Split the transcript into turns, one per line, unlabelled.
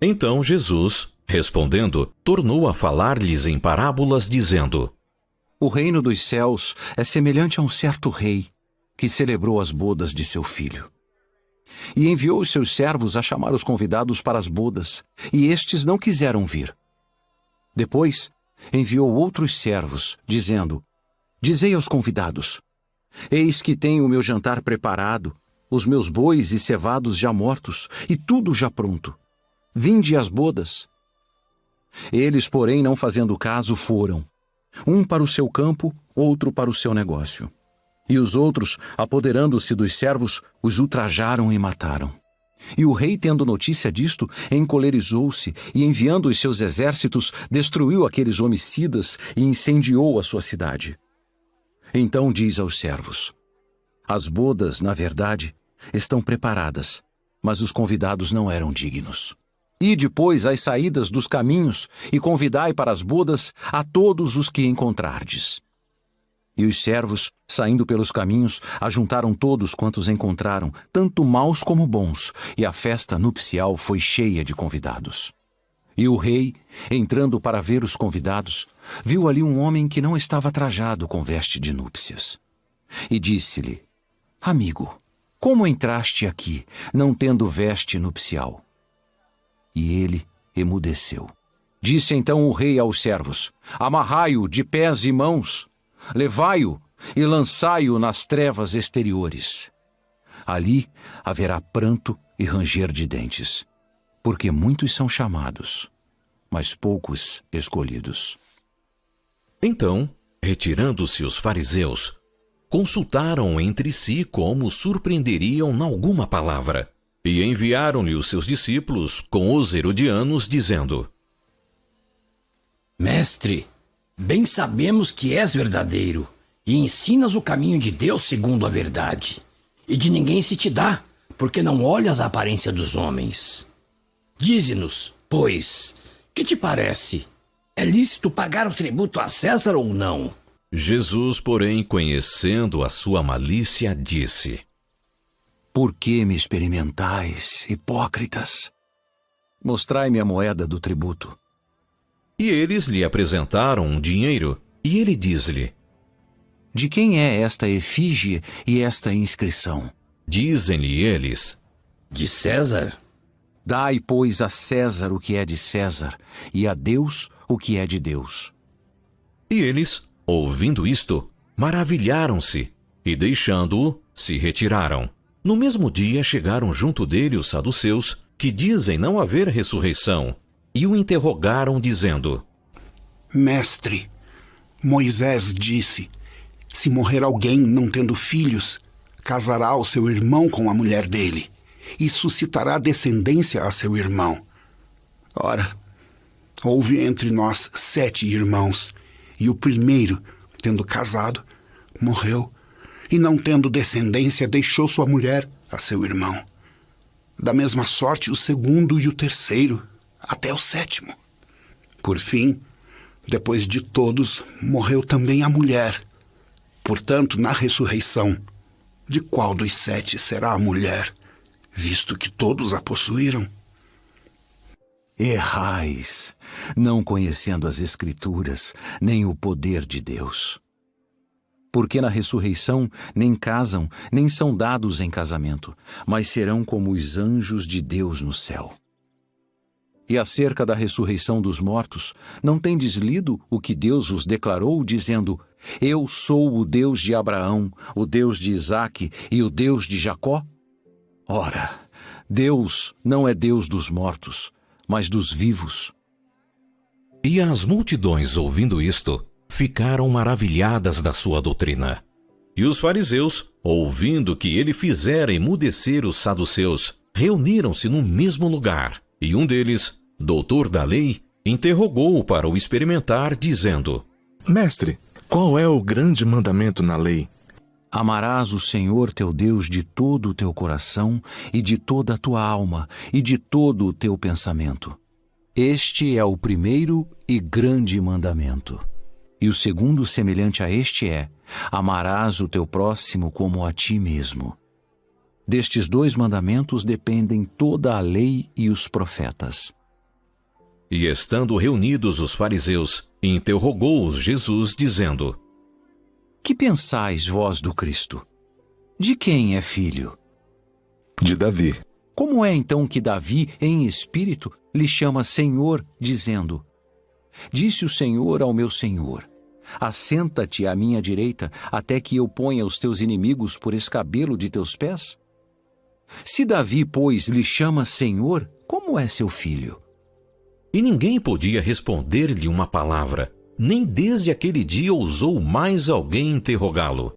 Então Jesus, respondendo, tornou a falar-lhes em parábolas, dizendo:
O reino dos céus é semelhante a um certo rei que celebrou as bodas de seu filho. E enviou os seus servos a chamar os convidados para as bodas, e estes não quiseram vir. Depois, enviou outros servos, dizendo: Dizei aos convidados: Eis que tenho o meu jantar preparado, os meus bois e cevados já mortos, e tudo já pronto. Vinde às bodas. Eles, porém, não fazendo caso, foram, um para o seu campo, outro para o seu negócio. E os outros, apoderando-se dos servos, os ultrajaram e mataram. E o rei, tendo notícia disto, encolerizou-se e, enviando os seus exércitos, destruiu aqueles homicidas e incendiou a sua cidade. Então diz aos servos: As bodas, na verdade, estão preparadas, mas os convidados não eram dignos. Ide, pois, às saídas dos caminhos e convidai para as bodas a todos os que encontrardes. E os servos, saindo pelos caminhos, ajuntaram todos quantos encontraram, tanto maus como bons, e a festa nupcial foi cheia de convidados. E o rei, entrando para ver os convidados, viu ali um homem que não estava trajado com veste de núpcias. E disse-lhe: Amigo, como entraste aqui, não tendo veste nupcial? E ele emudeceu. Disse então o rei aos servos: Amarrai-o de pés e mãos, levai-o e lançai-o nas trevas exteriores. Ali haverá pranto e ranger de dentes, porque muitos são chamados, mas poucos escolhidos.
Então, retirando-se os fariseus, consultaram entre si como surpreenderiam alguma palavra, e enviaram-lhe os seus discípulos com os herodianos, dizendo:
Mestre, bem sabemos que és verdadeiro, e ensinas o caminho de Deus segundo a verdade, e de ninguém se te dá, porque não olhas a aparência dos homens. Dize-nos, pois, que te parece? É lícito pagar o tributo a César ou não?
Jesus, porém, conhecendo a sua malícia, disse:
Por que me experimentais, hipócritas? Mostrai-me a moeda do tributo.
E eles lhe apresentaram um dinheiro, e ele diz-lhe:
De quem é esta efígie e esta inscrição?
Dizem-lhe eles:
De César.
Dai, pois, a César o que é de César, e a Deus o que é de Deus.
E eles, ouvindo isto, maravilharam-se, e deixando-o, se retiraram. No mesmo dia chegaram junto dele os saduceus, que dizem não haver ressurreição, e o interrogaram, dizendo:
Mestre, Moisés disse: se morrer alguém não tendo filhos, casará o seu irmão com a mulher dele, e suscitará descendência a seu irmão. Ora, houve entre nós 7 irmãos, e o primeiro, tendo casado, morreu, e não tendo descendência, deixou sua mulher a seu irmão. Da mesma sorte, o segundo e o terceiro, até o 7º. Por fim, depois de todos, morreu também a mulher. Portanto, na ressurreição, de qual dos 7 será a mulher, visto que todos a possuíram?
Errais, não conhecendo as Escrituras, nem o poder de Deus. Porque na ressurreição nem casam, nem são dados em casamento, mas serão como os anjos de Deus no céu. E acerca da ressurreição dos mortos, não tendes lido o que Deus vos declarou, dizendo: Eu sou o Deus de Abraão, o Deus de Isaque e o Deus de Jacó? Ora, Deus não é Deus dos mortos, mas dos vivos.
E as multidões, ouvindo isto, ficaram maravilhadas da sua doutrina. E os fariseus, ouvindo que ele fizera emudecer os saduceus, reuniram-se no mesmo lugar. E um deles, doutor da lei, interrogou-o para o experimentar, dizendo:
Mestre, qual é o grande mandamento na lei?
Amarás o Senhor teu Deus de todo o teu coração e de toda a tua alma e de todo o teu pensamento. Este é o primeiro e grande mandamento. E o segundo semelhante a este é: amarás o teu próximo como a ti mesmo. Destes 2 mandamentos dependem toda a lei e os profetas.
E estando reunidos os fariseus, interrogou-os Jesus, dizendo:
Que pensais vós do Cristo? De quem é filho?
De Davi.
Como é então que Davi, em espírito, lhe chama Senhor, dizendo: Disse o Senhor ao meu Senhor: Assenta-te à minha direita, até que eu ponha os teus inimigos por escabelo de teus pés? Se Davi, pois, lhe chama Senhor, como é seu filho?
E ninguém podia responder-lhe uma palavra, nem desde aquele dia ousou mais alguém interrogá-lo.